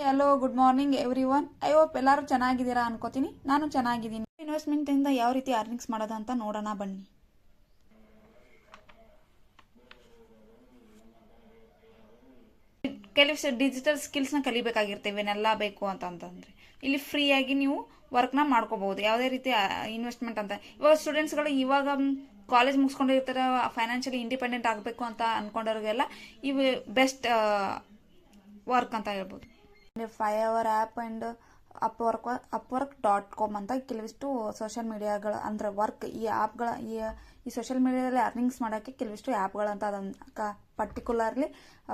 Hello, good morning every one. I hope ಎಲ್ಲರೂ ಚೆನ್ನಾಗಿದ್ದೀರಾ ಅನ್ಕೋತೀನಿ. ನಾನು ಚೆನ್ನಾಗಿದ್ದೀನಿ. ಇನ್ವೆಸ್ಟ್ಮೆಂಟಿಂದ ಯಾವ ರೀತಿ ಅರ್ನಿಂಗ್ಸ್ ಮಾಡೋದು ಅಂತ ನೋಡೋಣ ಬನ್ನಿ. ಕೆಲವು ಡಿಜಿಟಲ್ ಸ್ಕಿಲ್ಸ್ನ ಕಲಿಬೇಕಾಗಿರ್ತವೆ. ಇವನ್ನೆಲ್ಲ ಬೇಕು ಅಂತಂದ್ರೆ ಇಲ್ಲಿ ಫ್ರೀಯಾಗಿ ನೀವು ವರ್ಕ್ನ ಮಾಡ್ಕೋಬಹುದು. ಯಾವುದೇ ರೀತಿ ಇನ್ವೆಸ್ಟ್ಮೆಂಟ್ ಅಂತ ಇವಾಗ ಸ್ಟೂಡೆಂಟ್ಸ್ಗಳು ಇವಾಗ ಕಾಲೇಜ್ ಮುಗಿಸ್ಕೊಂಡಿರ್ತಾರೆ, ಫೈನಾನ್ಷಿಯಲಿ ಇಂಡಿಪೆಂಡೆಂಟ್ ಆಗಬೇಕು ಅಂತ ಅನ್ಕೊಂಡವ್ರಿಗೆಲ್ಲ ಇವು ಬೆಸ್ಟ್ ವರ್ಕ್ ಅಂತ ಹೇಳ್ಬೋದು. 5hour ಆ್ಯಪ್ ಆ್ಯಂಡ್ upwork.com ಅಂತ ಕೆಲವಿಷ್ಟು ಸೋಷಿಯಲ್ ಮೀಡಿಯಾಗಳು ಅಂದರೆ ವರ್ಕ್ ಈ ಆ್ಯಪ್ಗಳ ಈ ಸೋಷಿಯಲ್ ಮೀಡಿಯಾದಲ್ಲಿ ಅರ್ನಿಂಗ್ಸ್ ಮಾಡೋಕ್ಕೆ ಕೆಲವಿಷ್ಟು ಆ್ಯಪ್ಗಳಂತ ಅದನ್ನು ಪರ್ಟಿಕ್ಯುಲರ್ಲಿ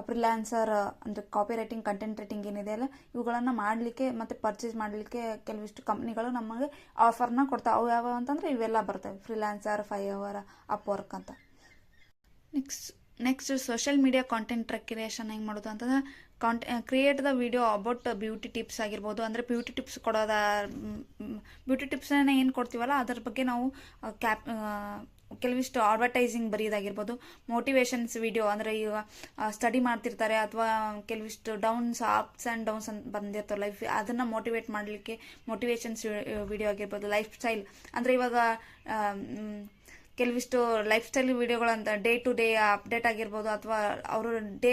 ಫ್ರೀಲಾನ್ಸರ್ ಅಂದರೆ ಕಾಪಿ ರೈಟಿಂಗ್, ಕಂಟೆಂಟ್ ರೈಟಿಂಗ್ ಏನಿದೆ ಅಲ್ಲ ಇವುಗಳನ್ನು ಮಾಡಲಿಕ್ಕೆ ಮತ್ತು ಪರ್ಚೇಸ್ ಮಾಡಲಿಕ್ಕೆ ಕೆಲವಿಷ್ಟು ಕಂಪ್ನಿಗಳು ನಮಗೆ ಆಫರ್ನ ಕೊಡ್ತಾವೆ. ಅವು ಯಾವ ಅಂತಂದರೆ ಇವೆಲ್ಲ ಬರ್ತವೆ: ಫ್ರೀಲಾನ್ಸರ್, 5hour, upwork ಅಂತ. Next social media content creation ಹೆಂಗೆ ಮಾಡೋದು ಅಂತಂದ್ರೆ create the video about beauty tips ಆಗಿರ್ಬೋದು. ಅಂದರೆ ಬ್ಯೂಟಿ ಟಿಪ್ಸ್ ಕೊಡೋದ, ಬ್ಯೂಟಿ ಟಿಪ್ಸನ್ನ ಏನು ಕೊಡ್ತೀವಲ್ಲ ಅದ್ರ ಬಗ್ಗೆ ನಾವು ಕೆಲವಿಷ್ಟು ಅಡ್ವರ್ಟೈಸಿಂಗ್ ಬರೆಯೋದಾಗಿರ್ಬೋದು. ಮೋಟಿವೇಶನ್ಸ್ ವಿಡಿಯೋ ಅಂದರೆ ಈಗ ಸ್ಟಡಿ ಮಾಡ್ತಿರ್ತಾರೆ ಅಥವಾ ಕೆಲವಿಷ್ಟು ಅಪ್ಸ್ ಆ್ಯಂಡ್ ಡೌನ್ಸ್ ಅಂತ ಬಂದಿರ್ತಾರೆ ಲೈಫ್, ಅದನ್ನು ಮೋಟಿವೇಟ್ ಮಾಡಲಿಕ್ಕೆ ಮೋಟಿವೇಶನ್ಸ್ ವಿಡಿಯೋ ಆಗಿರ್ಬೋದು. ಲೈಫ್ ಸ್ಟೈಲ್ ಅಂದರೆ ಇವಾಗ ಕೆಲವಿಷ್ಟು ಲೈಫ್ ಸ್ಟೈಲ್ ವಿಡಿಯೋಗಳಂತ ಡೇ ಟು ಡೇ ಅಪ್ಡೇಟ್ ಆಗಿರ್ಬೋದು, ಅಥವಾ ಅವರು ಡೇ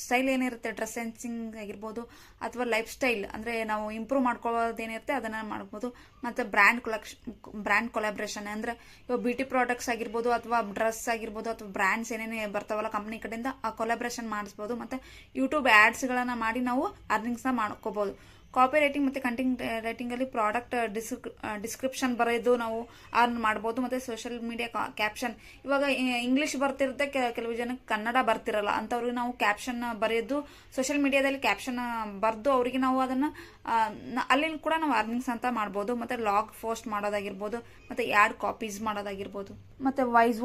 ಸ್ಟೈಲ್ ಏನಿರುತ್ತೆ, ಡ್ರೆಸ್ ಸೆನ್ಸಿಂಗ್ ಆಗಿರ್ಬೋದು, ಅಥವಾ ಲೈಫ್ ಸ್ಟೈಲ್ ಅಂದರೆ ನಾವು ಇಂಪ್ರೂವ್ ಮಾಡ್ಕೊಳ್ಳೋದೇನಿರುತ್ತೆ ಅದನ್ನು ಮಾಡ್ಬೋದು. ಮತ್ತು ಬ್ರ್ಯಾಂಡ್ ಕೊಲಾಬ್ರೇಷನ್ ಅಂದರೆ ಇವಾಗ ಬ್ಯೂಟಿ ಪ್ರಾಡಕ್ಟ್ಸ್ ಆಗಿರ್ಬೋದು, ಅಥವಾ ಡ್ರೆಸ್ ಆಗಿರ್ಬೋದು, ಅಥವಾ ಬ್ರ್ಯಾಂಡ್ಸ್ ಏನೇನೇ ಬರ್ತಾವಲ್ಲ ಕಂಪ್ನಿ ಕಡೆಯಿಂದ ಆ ಕೊಲಾಬ್ರೇಷನ್ ಮಾಡಿಸ್ಬೋದು. ಮತ್ತು ಯೂಟ್ಯೂಬ್ ಆ್ಯಡ್ಸ್ಗಳನ್ನು ಮಾಡಿ ನಾವು ಅರ್ನಿಂಗ್ಸ್ನ ಮಾಡ್ಕೋಬೋದು. ಕಾಪಿ ರೈಟಿಂಗ್ ಮತ್ತು ಕಂಟೆಂಟ್ ರೈಟಿಂಗಲ್ಲಿ ಪ್ರಾಡಕ್ಟ್ ಡಿಸ್ಕ್ರಿಪ್ಷನ್ ಬರೆದು ನಾವು ಅರ್ನ್ ಮಾಡ್ಬೋದು. ಮತ್ತು ಸೋಷಿಯಲ್ ಮೀಡಿಯಾ ಕ್ಯಾಪ್ಷನ್, ಇವಾಗ ಇಂಗ್ಲೀಷ್ ಬರ್ತಿರುತ್ತೆ, ಕೆಲವು ಜನಕ್ಕೆ ಕನ್ನಡ ಬರ್ತಿರಲ್ಲ, ಅಂಥವ್ರಿಗೆ ನಾವು ಕ್ಯಾಪ್ಷನ್ ಬರೆಯೋದು ಸೋಷಿಯಲ್ ಮೀಡಿಯಾದಲ್ಲಿ ಕ್ಯಾಪ್ಷನ್ ಬರೆದು ಅವರಿಗೆ ನಾವು ಅದನ್ನು ಅಲ್ಲಿ ಕೂಡ ನಾವು ಅರ್ನಿಂಗ್ಸ್ ಅಂತ ಮಾಡ್ಬೋದು. ಮತ್ತು ಲಾಗ್ ಪೋಸ್ಟ್ ಮಾಡೋದಾಗಿರ್ಬೋದು, ಮತ್ತು ಆ್ಯಡ್ ಕಾಪೀಸ್ ಮಾಡೋದಾಗಿರ್ಬೋದು. ಮತ್ತು ವಾಯ್ಸ್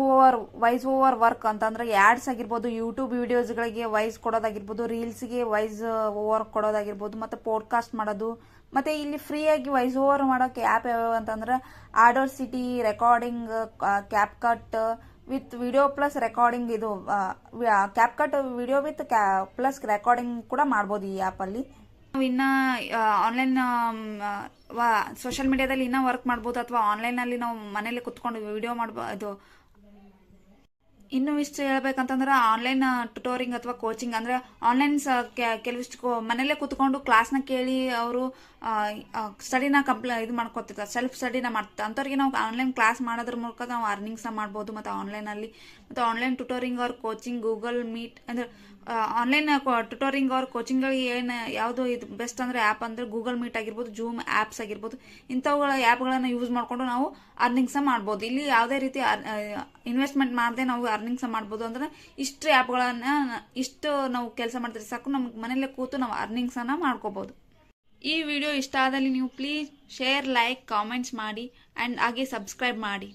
ಓವರ್ ವರ್ಕ್ ಅಂತಂದ್ರೆ ಆ್ಯಡ್ಸ್ ಆಗಿರ್ಬೋದು, ಯೂಟ್ಯೂಬ್ ವಿಡಿಯೋಸ್ಗಳಿಗೆ ವಾಯ್ಸ್ ಕೊಡೋದಾಗಿರ್ಬೋದು, ರೀಲ್ಸ್ಗೆ ವಾಯ್ಸ್ ಓವರ್ ಕೊಡೋದಾಗಿರ್ಬೋದು, ಮತ್ತು ಪಾಡ್ಕಾಸ್ಟ್ ಮಾಡೋದು. ಮತ್ತು ಇಲ್ಲಿ ಫ್ರೀಯಾಗಿ ವಾಯ್ಸ್ ಓವರ್ ಮಾಡೋಕ್ಕೆ ಆ್ಯಪ್ ಯಾವ್ಯಾವ ಅಂತಂದ್ರೆ Audacity, recording, CapCut with video plus recording. ಇದು CapCut video with plus recording ಕೂಡ ಮಾಡ್ಬೋದು ಈ ಆ್ಯಪಲ್ಲಿ. ನಾವು ಇನ್ನು ಆನ್ಲೈನ್ ಸೋಷಿಯಲ್ ಮೀಡಿಯಾದಲ್ಲಿ ಇನ್ನೂ ವರ್ಕ್ ಮಾಡ್ಬೋದು, ಅಥವಾ ಆನ್ಲೈನಲ್ಲಿ ನಾವು ಮನೇಲಿ ಕುತ್ಕೊಂಡು ವಿಡಿಯೋ ಮಾಡ್ಬೋದು. ಇನ್ನೂ ಇಷ್ಟು ಹೇಳ್ಬೇಕಂತಂದ್ರೆ ಆನ್ಲೈನ್ ಟ್ಯುಟೋರಿಂಗ್ ಅಥವಾ ಕೋಚಿಂಗ್ ಅಂದರೆ ಆನ್ಲೈನ್ ಕೆಲವಿಷ್ಟು ಮನೇಲೇ ಕೂತ್ಕೊಂಡು ಕ್ಲಾಸ್ನ ಕೇಳಿ ಅವರು ಸ್ಟಡಿನ ಇದು ಮಾಡ್ಕೊತಿರ್ತಾರೆ, ಸೆಲ್ಫ್ ಸ್ಟಡಿನ ಮಾಡ್ತಾರೆ. ಅಂಥವ್ರಿಗೆ ನಾವು ಆನ್ಲೈನ್ ಕ್ಲಾಸ್ ಮಾಡೋದ್ರ ಮೂಲಕ ನಾವು ಅರ್ನಿಂಗ್ಸ್ನ ಮಾಡ್ಬೋದು. ಮತ್ತು ಆನ್ಲೈನಲ್ಲಿ ಮತ್ತು ಆನ್ಲೈನ್ ಟ್ಯುಟೋರಿಂಗ್ ಅವ್ರ ಕೋಚಿಂಗ್, ಗೂಗಲ್ ಮೀಟ್ ಅಂದರೆ ಆನ್ಲೈನ್ ಟ್ಯುಟೋರಿಂಗ್ ಅವ್ರ ಕೋಚಿಂಗ್ಗಳಿಗೆ ಏನು ಯಾವುದು ಇದು ಬೆಸ್ಟ್ ಅಂದರೆ ಆ್ಯಪ್ ಅಂದರೆ ಗೂಗಲ್ ಮೀಟ್ ಆಗಿರ್ಬೋದು, ಜೂಮ್ ಆ್ಯಪ್ಸ್ ಆಗಿರ್ಬೋದು. ಇಂಥವುಗಳ ಆ್ಯಪ್ಗಳನ್ನು ಯೂಸ್ ಮಾಡಿಕೊಂಡು ನಾವು ಅರ್ನಿಂಗ್ಸ ಮಾಡ್ಬೋದು. ಇಲ್ಲಿ ಯಾವುದೇ ರೀತಿ ಇನ್ವೆಸ್ಟ್ಮೆಂಟ್ ಮಾಡದೆ ನಾವು ಅರ್ನಿಂಗ್ಸ ಮಾಡ್ಬೋದು. ಅಂದರೆ ಇಷ್ಟು ನಾವು ಕೆಲಸ ಮಾಡ್ತೀವಿ ಸಾಕು, ನಮ್ಗೆ ಮನೇಲೆ ಕೂತು ನಾವು ಅರ್ನಿಂಗ್ಸನ್ನು ಮಾಡ್ಕೋಬೋದು. ಈ ವಿಡಿಯೋ ಇಷ್ಟ ಆದಲ್ಲಿ ನೀವು ಪ್ಲೀಸ್ ಶೇರ್, ಲೈಕ್, ಕಾಮೆಂಟ್ಸ್ ಮಾಡಿ ಆ್ಯಂಡ್ ಹಾಗೆ ಸಬ್ಸ್ಕ್ರೈಬ್ ಮಾಡಿ.